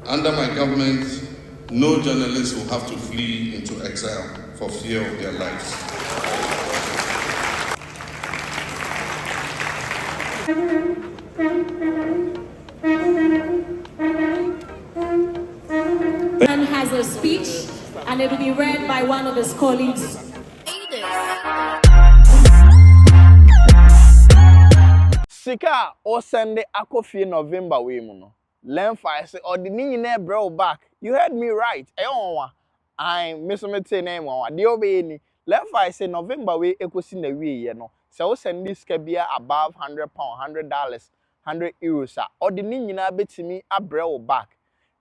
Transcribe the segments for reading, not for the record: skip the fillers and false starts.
Under my government, no journalist will have to flee into exile for fear of their lives. And has a speech, and it will be read by one of his colleagues. Sika or Sunday Akofie November we muno. Lemfi say or the nyine bro back. You heard me right. I'm Miss Mete name one. The obey ni. Lemfi say November we ekosi na we ye no. So send this kabia above £100, $100, €100. Or the nyina betimi abrel back.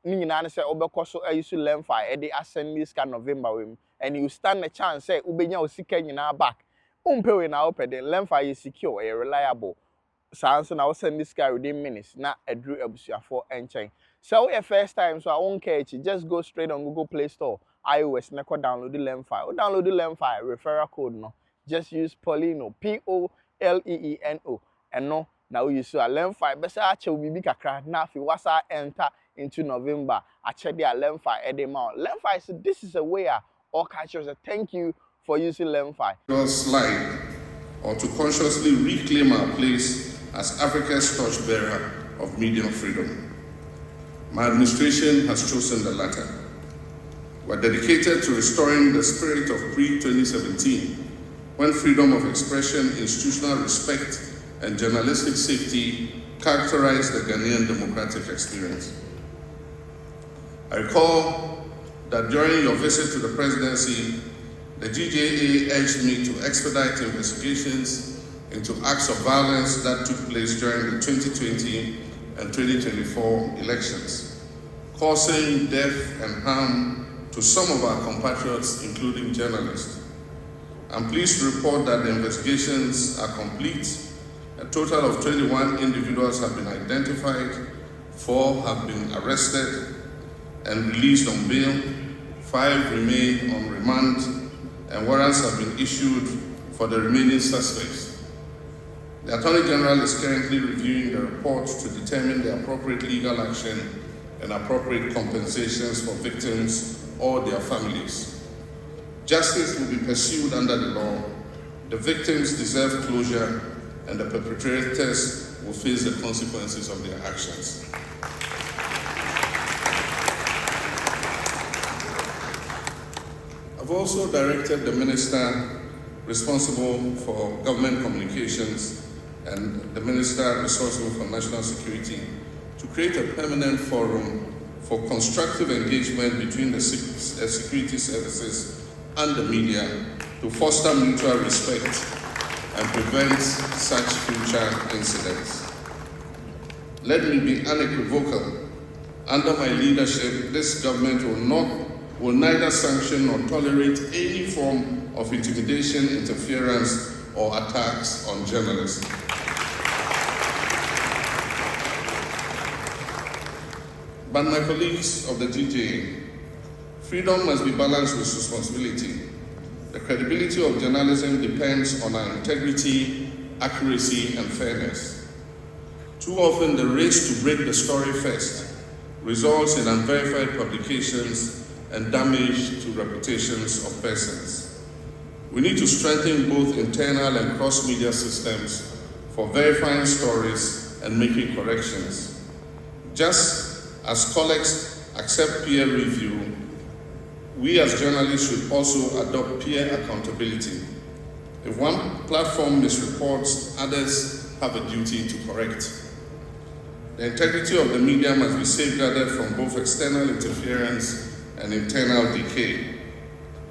Nyina say obeko so ayisu Lemfi e dey ascend this ka November we and you stand a chance say ubenya osika nyina back. Umpewe na opede Lemfi is secure and reliable. Sans and I'll send this guy within minutes. Not a drew for enchain. So your first time, so I won't catch it. Just go straight on Google Play Store, iOS, and download the LEM file. Or download the LEM file, referral code no. Just use Polino, P-O-L-E-E-N-O. And no, now you see a LEM file. But I will be big a now if you was enter into November, I check the LEM file at the amount. LEM file, so this is a way all catchers say thank you for using LEM file. Slide or to consciously reclaim our place as Africa's torchbearer of media freedom. My administration has chosen the latter. We're dedicated to restoring the spirit of pre-2017, when freedom of expression, institutional respect, and journalistic safety characterized the Ghanaian democratic experience. I recall that during your visit to the presidency, the GJA urged me to expedite investigations into acts of violence that took place during the 2020 and 2024 elections, causing death and harm to some of our compatriots, including journalists. I'm pleased to report that the investigations are complete. A total of 21 individuals have been identified, 4 have been arrested and released on bail, 5 remain on remand, and warrants have been issued for the remaining suspects. The Attorney General is currently reviewing the report to determine the appropriate legal action and appropriate compensations for victims or their families. Justice will be pursued under the law. The victims deserve closure, and the perpetrators will face the consequences of their actions. I've also directed the Minister responsible for government communications and the Minister responsible for national security to create a permanent forum for constructive engagement between the security services and the media to foster mutual respect and prevent such future incidents. Let me be unequivocal. Under my leadership, this government will neither sanction nor tolerate any form of intimidation, interference, or attacks on journalists. But my colleagues of the GJA, freedom must be balanced with responsibility. The credibility of journalism depends on our integrity, accuracy, and fairness. Too often, the race to break the story first results in unverified publications and damage to reputations of persons. We need to strengthen both internal and cross-media systems for verifying stories and making corrections. Just as colleagues accept peer review, we as journalists should also adopt peer accountability. If one platform misreports, others have a duty to correct. The integrity of the media must be safeguarded from both external interference and internal decay.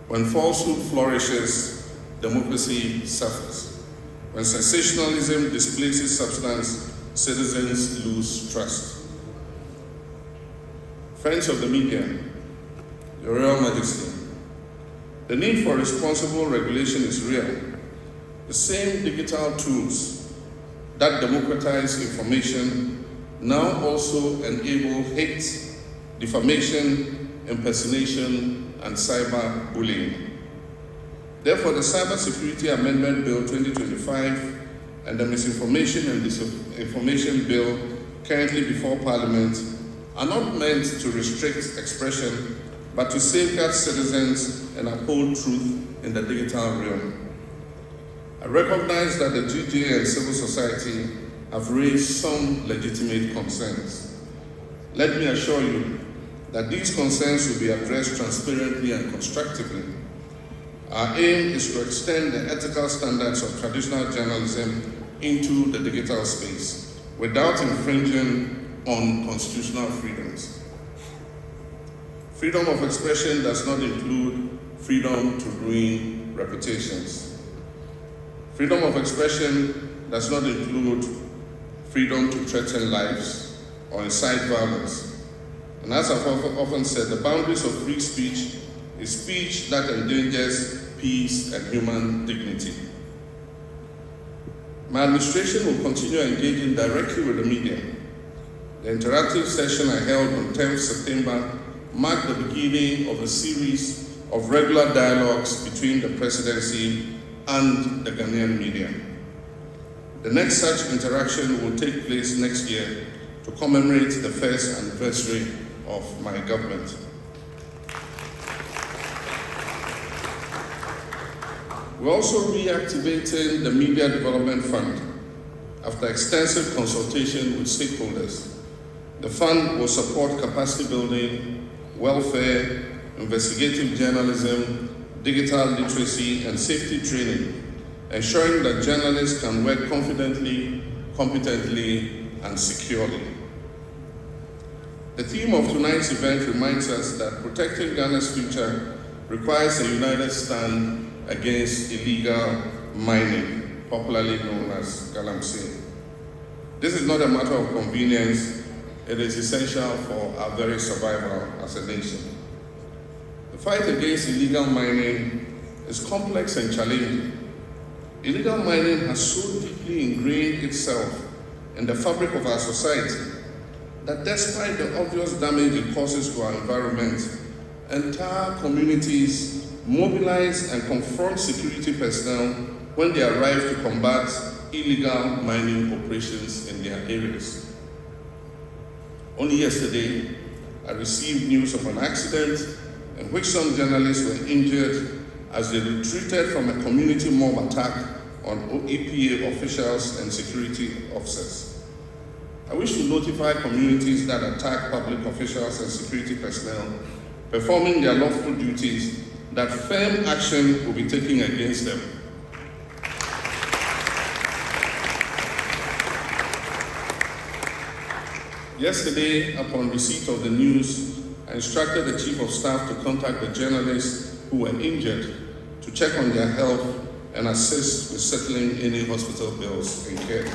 When falsehood flourishes, democracy suffers. When sensationalism displaces substance, citizens lose trust. Friends of the media, Your Royal Majesty, the need for responsible regulation is real. The same digital tools that democratize information now also enable hate, defamation, impersonation, and cyberbullying. Therefore, the Cybersecurity Amendment Bill 2025 and the Misinformation and Disinformation Bill currently before Parliament are not meant to restrict expression, but to safeguard citizens and uphold truth in the digital realm. I recognize that the GJ and civil society have raised some legitimate concerns. Let me assure you that these concerns will be addressed transparently and constructively. Our aim is to extend the ethical standards of traditional journalism into the digital space without infringing on constitutional freedoms. Freedom of expression does not include freedom to ruin reputations. Freedom of expression does not include freedom to threaten lives or incite violence. And as I've often said, the boundaries of free speech is speech that endangers peace and human dignity. My administration will continue engaging directly with the media. The interactive session I held on 10th September marked the beginning of a series of regular dialogues between the presidency and the Ghanaian media. The next such interaction will take place next year to commemorate the first anniversary of my government. We're also reactivating the Media Development Fund after extensive consultation with stakeholders. The fund will support capacity building, welfare, investigative journalism, digital literacy, and safety training, ensuring that journalists can work confidently, competently, and securely. The theme of tonight's event reminds us that protecting Ghana's future requires a united stand against illegal mining, popularly known as galamsey. This is not a matter of convenience, it is essential for our very survival as a nation. The fight against illegal mining is complex and challenging. Illegal mining has so deeply ingrained itself in the fabric of our society that despite the obvious damage it causes to our environment, entire communities mobilize and confront security personnel when they arrive to combat illegal mining operations in their areas. Only yesterday, I received news of an accident in which some journalists were injured as they retreated from a community mob attack on EPA officials and security officers. I wish to notify communities that attack public officials and security personnel performing their lawful duties that firm action will be taken against them. Yesterday, upon receipt of the news, I instructed the Chief of Staff to contact the journalists who were injured to check on their health and assist with settling any hospital bills incurred.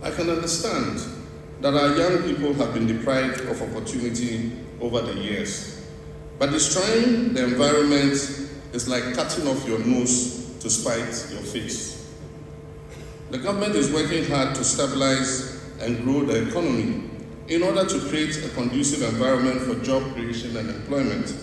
I can understand that our young people have been deprived of opportunity over the years. But destroying the environment is like cutting off your nose to spite your face. The government is working hard to stabilize and grow the economy in order to create a conducive environment for job creation and employment.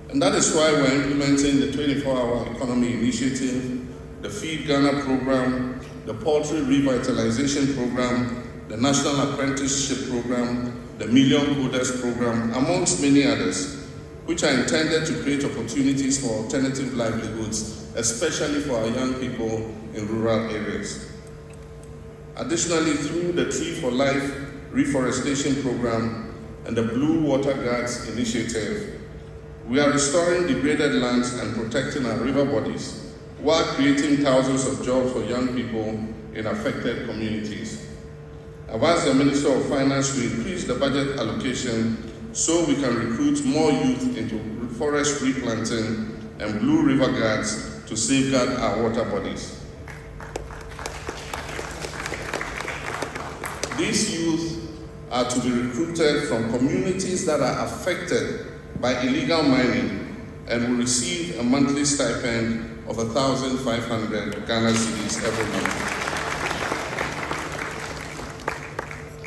And that is why we're implementing the 24-hour economy initiative, the Feed Ghana program, the Poultry Revitalization program, the National Apprenticeship Program, the Million Coders Program, amongst many others, which are intended to create opportunities for alternative livelihoods, especially for our young people in rural areas. Additionally, through the Tree for Life Reforestation Program and the Blue Water Guards Initiative, we are restoring degraded lands and protecting our river bodies while creating thousands of jobs for young people in affected communities. I've asked the Minister of Finance to increase the budget allocation so we can recruit more youth into forest replanting and Blue River Guards to safeguard our water bodies. These youth are to be recruited from communities that are affected by illegal mining and will receive a monthly stipend of 1,500 Ghana cedis every month.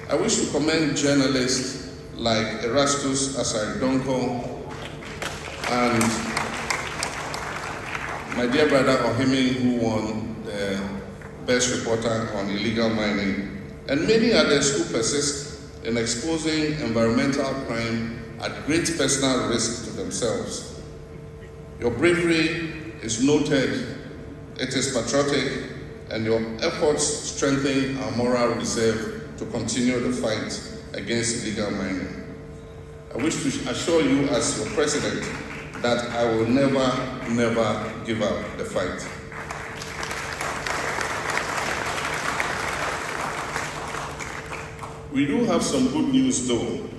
I wish to commend journalists like Erastus Asaridonko and my dear brother Ohemi, who won the best reporter on illegal mining, and many others who persist in exposing environmental crime at great personal risk to themselves. Your bravery is noted, it is patriotic, and your efforts strengthen our moral reserve to continue the fight against illegal mining. I wish to assure you as your president that I will never give up the fight. We do have some good news though.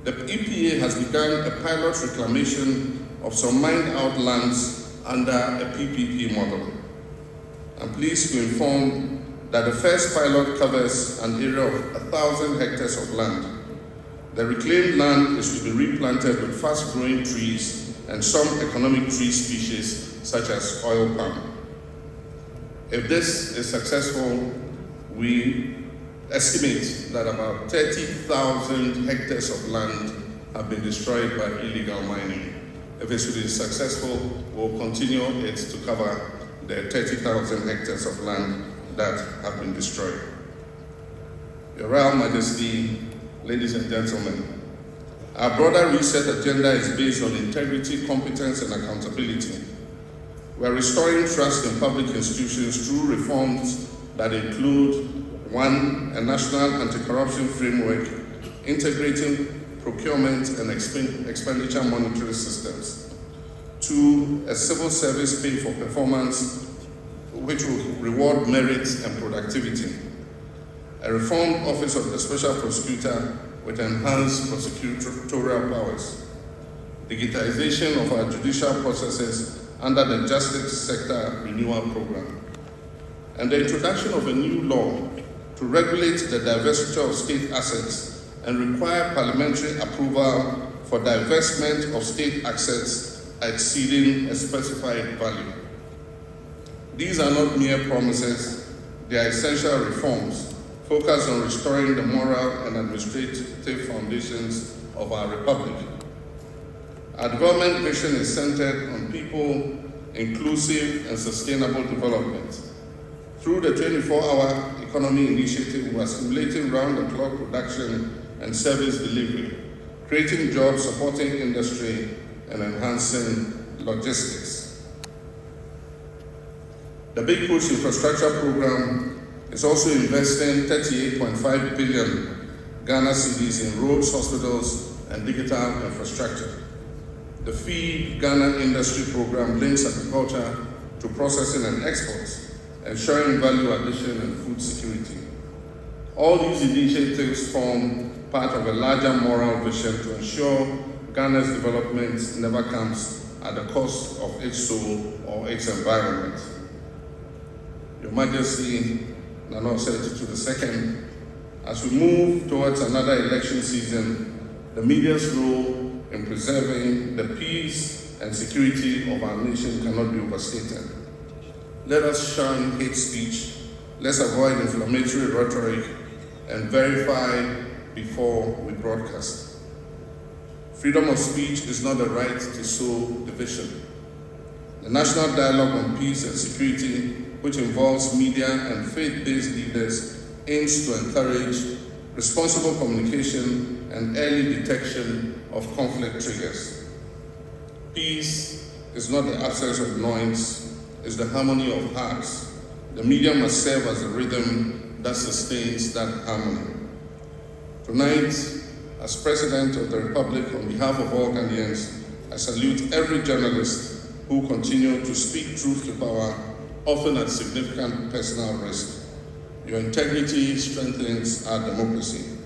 The EPA has begun a pilot reclamation of some mined-out lands under a PPP model. I'm pleased to inform that the first pilot covers an area of 1,000 hectares of land. The reclaimed land is to be replanted with fast-growing trees and some economic tree species such as oil palm. If this is successful, we estimate that about 30,000 hectares of land have been destroyed by illegal mining. If it should be successful, we'll continue it to cover the 30,000 hectares of land that have been destroyed. Your Royal Majesty, ladies and gentlemen, our broader reset agenda is based on integrity, competence, and accountability. We are restoring trust in public institutions through reforms that include: 1, a national anti-corruption framework integrating procurement and expenditure monitoring systems. 2, a civil service pay for performance which will reward merit and productivity. A reformed Office of the Special Prosecutor with enhanced prosecutorial powers. Digitization of our judicial processes under the Justice Sector Renewal Program. And the introduction of a new law to regulate the divestiture of state assets and require parliamentary approval for divestment of state assets exceeding a specified value. These are not mere promises, they are essential reforms focused on restoring the moral and administrative foundations of our republic. Our development vision is centered on people, inclusive and sustainable development. Through the 24-hour economy initiative, we are stimulating round-the-clock production and service delivery, creating jobs, supporting industry, and enhancing logistics. The Big Push Infrastructure Program is also investing 38.5 billion Ghana cedis in roads, hospitals, and digital infrastructure. The Feed Ghana Industry Program links agriculture to processing and exports, ensuring value addition and food security. All these initiatives form part of a larger moral vision to ensure Ghana's development never comes at the cost of its soul or its environment. Your Majesty, Nana Osei II, as we move towards another election season, the media's role in preserving the peace and security of our nation cannot be overstated. Let us shun hate speech, let's avoid inflammatory rhetoric, and verify before we broadcast. Freedom of speech is not the right to sow division. The National Dialogue on Peace and Security, which involves media and faith-based leaders, aims to encourage responsible communication and early detection of conflict triggers. Peace is not the absence of noise, it's the harmony of hearts. The media must serve as a rhythm that sustains that harmony. Tonight, as President of the Republic, on behalf of all Ghanaians, I salute every journalist who continue to speak truth to power, often at significant personal risk. Your integrity strengthens our democracy.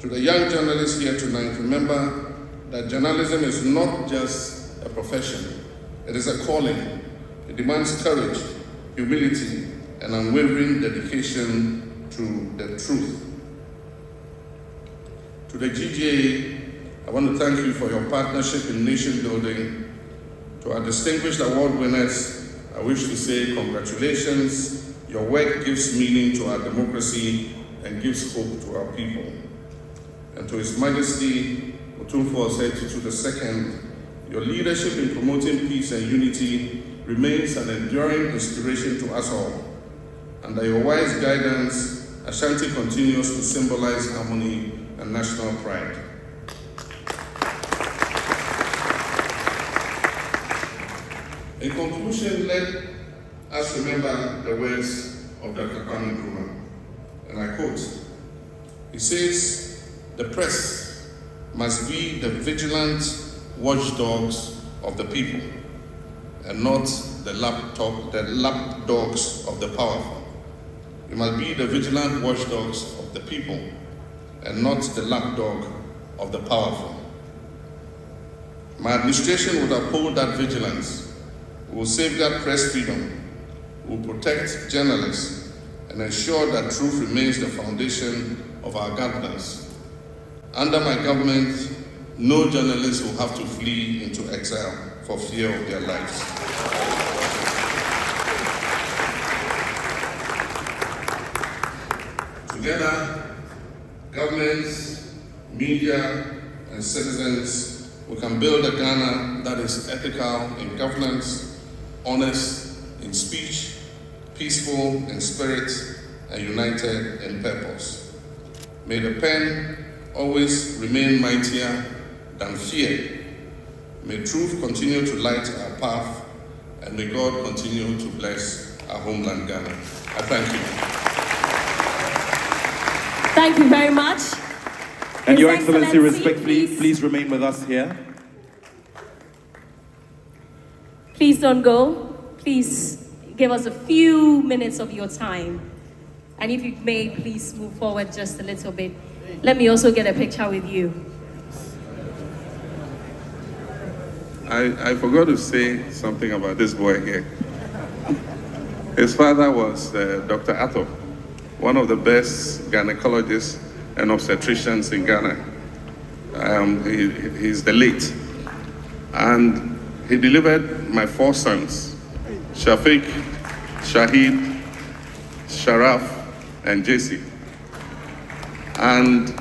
To the young journalists here tonight, remember that journalism is not just a profession, it is a calling. It demands courage, humility, and unwavering dedication to the truth. To the GGA, I want to thank you for your partnership in nation building. To our distinguished award winners, I wish to say congratulations. Your work gives meaning to our democracy and gives hope to our people. And to His Majesty, Otumfuo Osei II, your leadership in promoting peace and unity remains an enduring inspiration to us all. Under your wise guidance, Ashanti continues to symbolize harmony and national pride. In conclusion, let us remember the words of Dr. Kwame Nkrumah, and I quote, he says, "The press must be the vigilant watchdogs of the people and not the lapdogs of the powerful. We must be the vigilant watchdogs of the people and not the lapdog of the powerful." My administration would uphold that vigilance. We will safeguard press freedom, we will protect journalists, and ensure that truth remains the foundation of our governance. Under my government, no journalist will have to flee into exile for fear of their lives. Together, governments, media, and citizens, we can build a Ghana that is ethical in governance, honest in speech, peaceful in spirit, and united in purpose. May the pen always remain mightier than fear. May truth continue to light our path, and may God continue to bless our homeland, Ghana. I thank you. Thank you very much. And His Your Excellency, respectfully, please remain with us here. Please don't go. Please give us a few minutes of your time. And if you may, please move forward just a little bit. Let me also get a picture with you. I forgot to say something about this boy here. His father was Dr. Atto, one of the best gynecologists and obstetricians in Ghana. He's the late. And he delivered my 4 sons, Shafiq, Shahid, Sharaf, and JC. And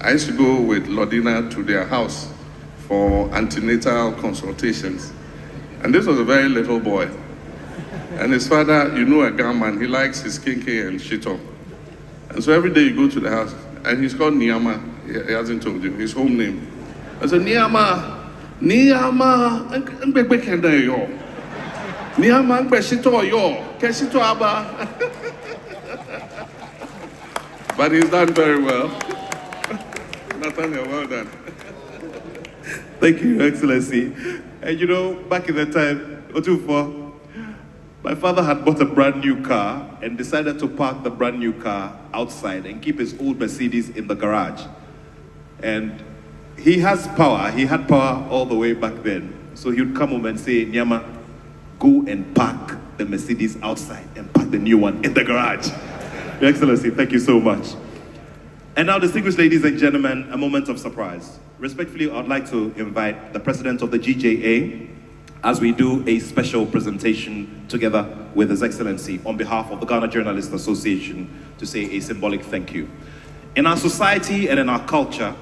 I used to go with Lodina to their house for antenatal consultations. And this was a very little boy. And his father, you know, a gunman, he likes his kinky and shito. And so every day you go to the house, and he's called Niyama. He hasn't told you his home name. I said, Niyama, Niyama, Keshito Aba. But he's done very well. Nathaniel, well done. Thank you, Your Excellency. And you know, back in the time, Otufor, my father had bought a brand new car and decided to park the brand new car outside and keep his old Mercedes in the garage. And he has power, he had power all the way back then. So he would come home and say, Nyama, go and park the Mercedes outside and park the new one in the garage. Your Excellency, thank you so much. And now, distinguished ladies and gentlemen, a moment of surprise. Respectfully, I'd like to invite the President of the GJA as we do a special presentation together with His Excellency on behalf of the Ghana Journalists Association to say a symbolic thank you. In our society and in our culture,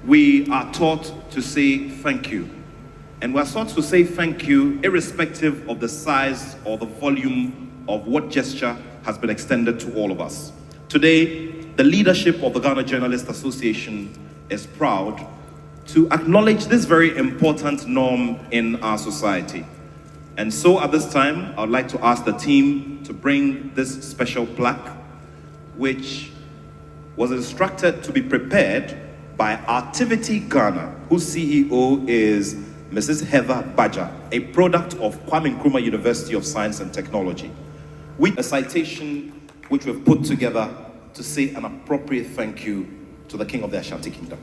we are taught to say thank you. And we're taught to say thank you irrespective of the size or the volume of what gesture has been extended to all of us. Today, the leadership of the Ghana Journalists Association is proud to acknowledge this very important norm in our society. And so at this time, I would like to ask the team to bring this special plaque, which was instructed to be prepared by Activity Ghana, whose CEO is Mrs. Heather Badger, a product of Kwame Nkrumah University of Science and Technology, with a citation which we've put together to say an appropriate thank you to the King of the Ashanti Kingdom.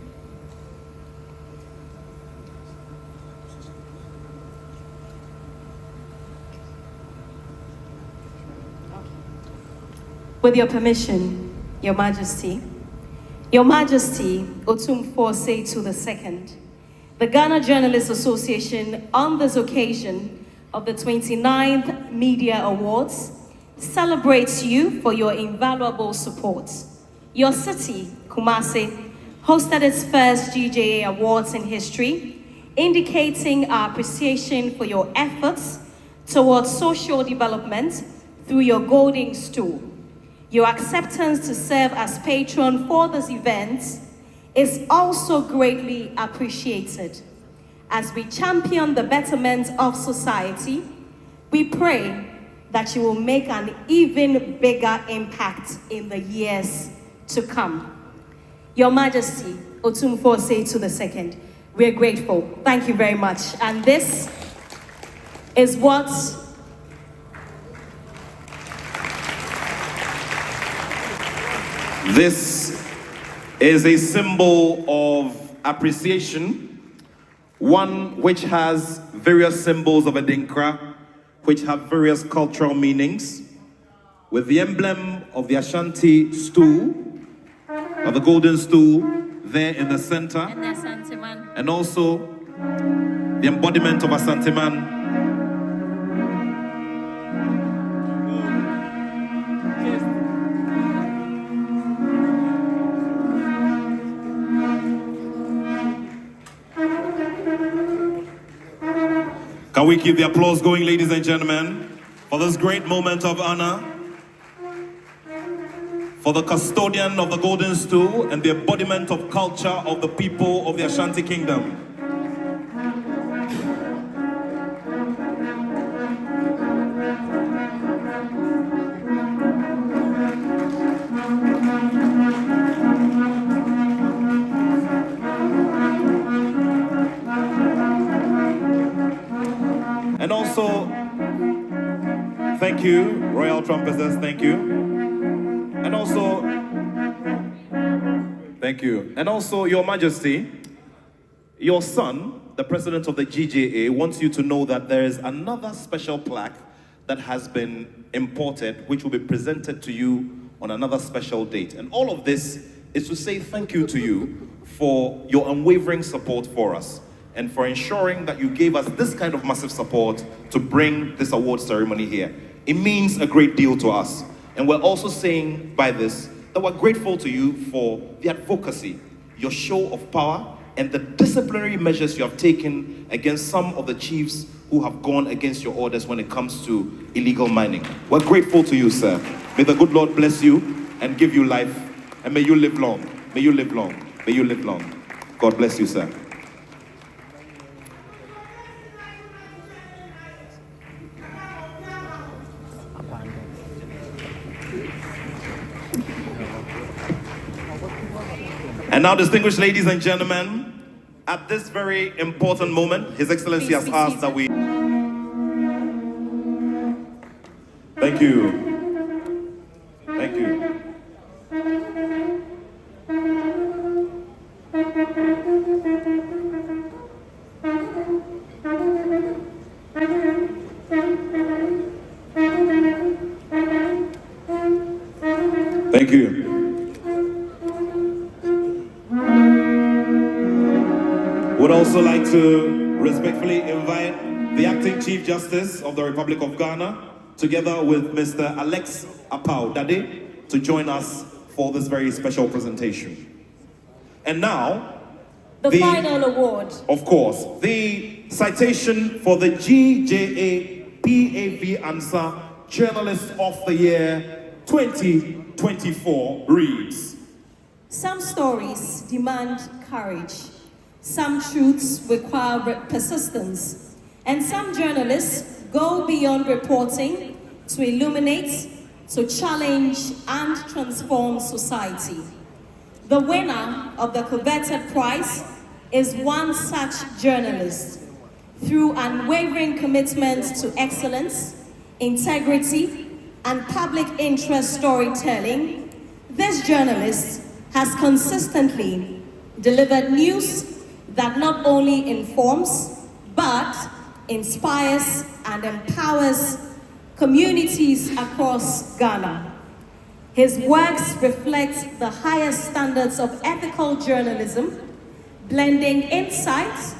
With your permission, Your Majesty, Otumfuo Setu II, the Ghana Journalists Association, on this occasion of the 29th Media Awards, celebrates you for your invaluable support. Your city, Kumasi, hosted its first GJA Awards in history, indicating our appreciation for your efforts towards social development through your golden stool. Your acceptance to serve as patron for this event is also greatly appreciated. As we champion the betterment of society, we pray that you will make an even bigger impact in the years to come. Your Majesty, Otumfuo Osei II, we're grateful. Thank you very much. And this is what This is a symbol of appreciation, one which has various symbols of Adinkra, which have various cultural meanings, with the emblem of the Ashanti stool, of the golden stool, there in the center, and also the embodiment of Asante man. Can we keep the applause going, ladies and gentlemen, for this great moment of honor, for the custodian of the golden stool and the embodiment of culture of the people of the Ashanti Kingdom. And also, thank you, Royal Trumpeters, thank you. And also, thank you. And also, Your Majesty, your son, the president of the GJA, wants you to know that there is another special plaque that has been imported, which will be presented to you on another special date. And all of this is to say thank you to you for your unwavering support for us, and for ensuring that you gave us this kind of massive support to bring this award ceremony here. It means a great deal to us. And we're also saying by this that we're grateful to you for the advocacy, your show of power, and the disciplinary measures you have taken against some of the chiefs who have gone against your orders when it comes to illegal mining. We're grateful to you, sir. May the good Lord bless you and give you life, and may you live long. May you live long. May you live long. God bless you, sir. And now, distinguished ladies and gentlemen, at this very important moment, His Excellency has asked that we... Thank you. Thank you. Thank you. Would also like to respectfully invite the Acting Chief Justice of the Republic of Ghana, together with Mr. Alex Apau Dade, to join us for this very special presentation. And now, the final award. Of course, the citation for the GJA PAV Answer Journalist of the Year 2024 reads: Some stories demand courage. Some truths require persistence, and some journalists go beyond reporting to illuminate, to challenge, and transform society. The winner of the coveted prize is one such journalist. Through unwavering commitment to excellence, integrity, and public interest storytelling, this journalist has consistently delivered news that not only informs, but inspires and empowers communities across Ghana. His works reflect the highest standards of ethical journalism, blending insight,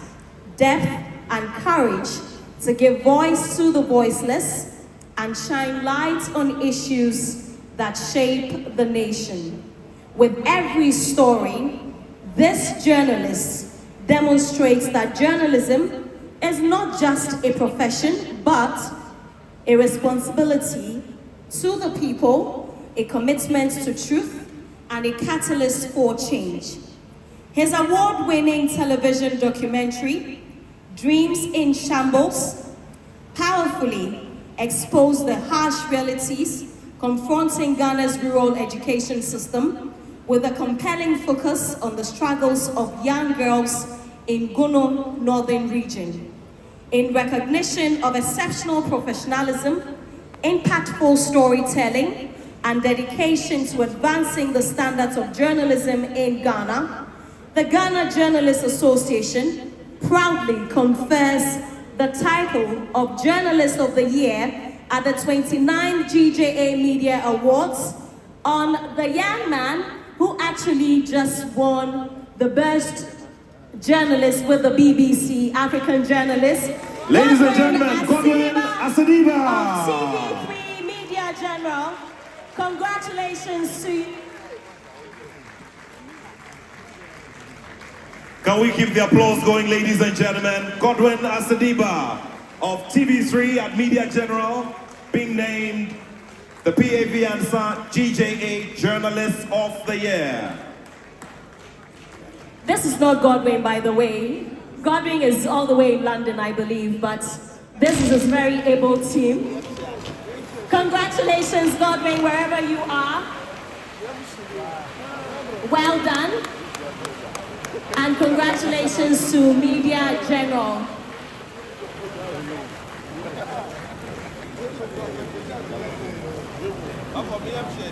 depth, and courage to give voice to the voiceless and shine light on issues that shape the nation. With every story, this journalist demonstrates that journalism is not just a profession, but a responsibility to the people, a commitment to truth, and a catalyst for change. His award-winning television documentary, Dreams in Shambles, powerfully exposed the harsh realities confronting Ghana's rural education system with a compelling focus on the struggles of young girls in Gono Northern region. In recognition of exceptional professionalism, impactful storytelling, and dedication to advancing the standards of journalism in Ghana, the Ghana Journalists Association proudly confers the title of Journalist of the Year at the 29th GJA Media Awards on the young man who actually just won the best journalist with the BBC, African journalist. Ladies and gentlemen, Godwin Asadiba of TV3 Media General. Congratulations to you. Can we keep the applause going, ladies and gentlemen? Godwin Asadiba of TV3 at Media General, being named the PAV Ansa GJA Journalist of the Year. This is not Godwin, by the way. Godwin is all the way in London, I believe, but this is his very able team. Congratulations, Godwin, wherever you are. Well done. And congratulations to Media General.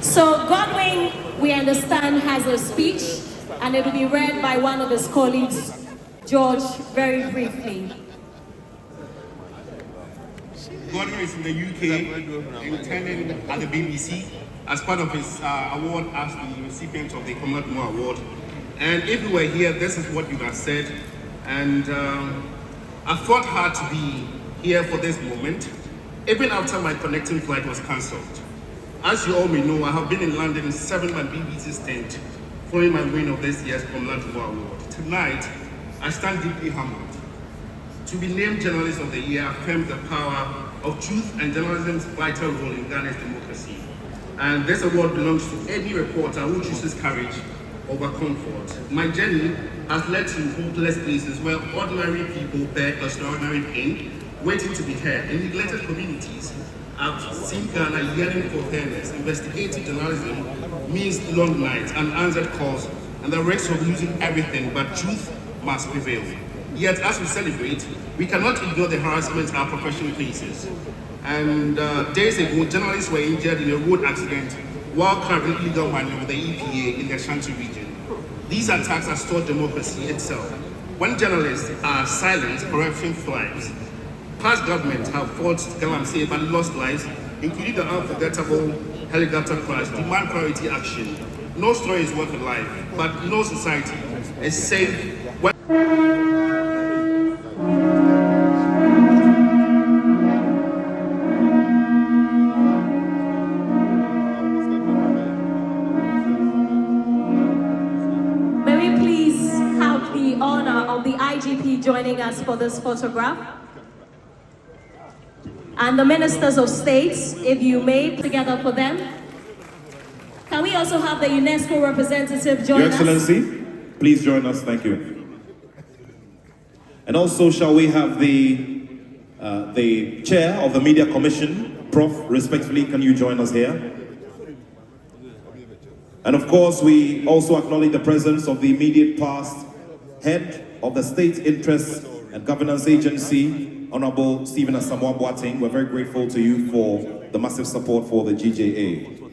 So Godwin, we understand, has a speech, and it will be read by one of his colleagues, George, very briefly. Godwin is in the UK, intending at the BBC as part of his award as the recipient of the Commonwealth Award. And if you were here, this is what you have said. And I fought hard to be here for this moment, even after my connecting flight was cancelled. As you all may know, I have been in London serving my BBC stint following my win of this year's Commonwealth Award. Tonight, I stand deeply humbled. To be named Journalist of the Year affirms the power of truth and journalism's vital role in Ghana's democracy. And this award belongs to any reporter who chooses courage over comfort. My journey has led to hopeless places where ordinary people bear extraordinary pain, waiting to be heard. In neglected communities, I've seen Ghana yearning for fairness. Investigative journalism means long nights, unanswered calls, and the risk of losing everything, but truth must prevail. Yet, as we celebrate, we cannot ignore the harassment our profession faces. And days ago, journalists were injured in a road accident while carrying illegal money with the EPA in the Ashanti region. These attacks restore democracy itself. When journalists are silent, corruption thrives. Past governments have fought Galamsey but lost lives, including the unforgettable helicopter crash. Demand priority action. No story is worth a life, but no society is safe. Joining us for this photograph. And the ministers of states, if you may, together for them. Can we also have the UNESCO representative join us? Your Excellency, please join us, thank you. And also, shall we have the chair of the Media Commission, Prof, respectfully, can you join us here? And of course, we also acknowledge the presence of the immediate past head of the State Interest and Governance Agency, Honorable Stephen Asamoah Boateng. We're very grateful to you for the massive support for the GJA.